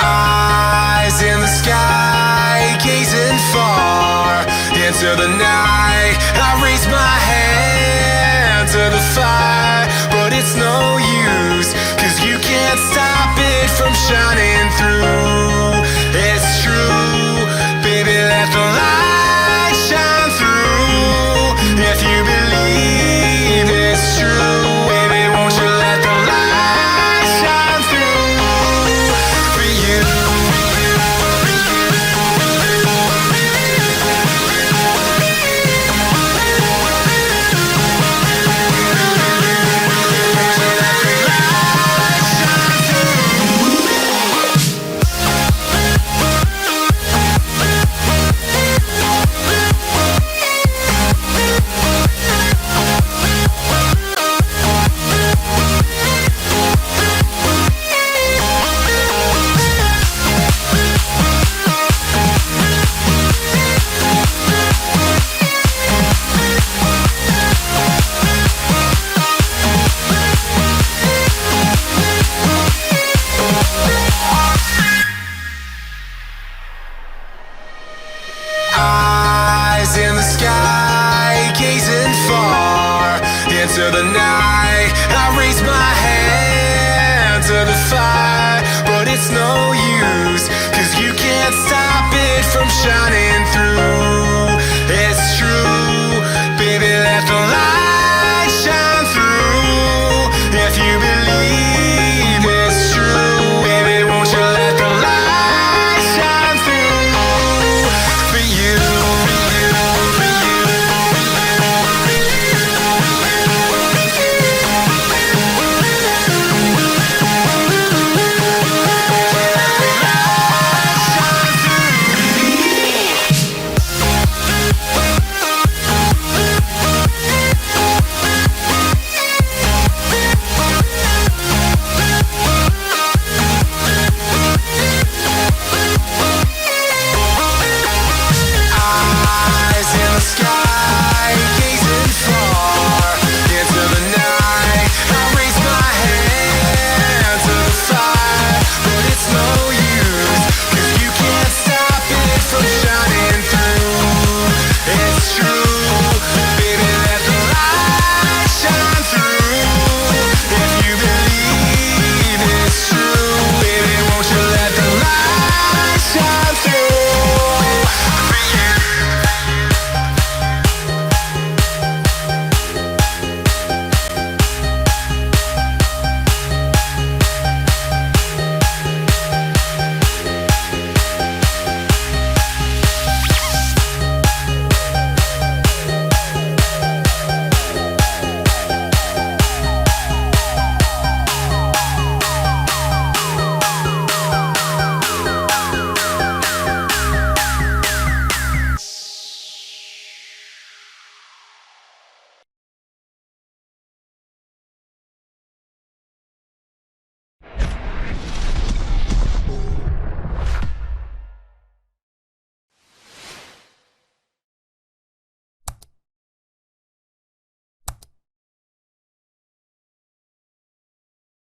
Eyes in the sky, gazing far into the night. I raise my hand to the fire, but it's no use, 'cause you can't stop it from shining through. It's true, baby, let the light shine through. If you believe it's true, baby, won't you let the light shine through for you. Eyes in the sky, gazing far into the night. I raise my hand to the fire, but it's no use, 'cause you can't stop it from shining through.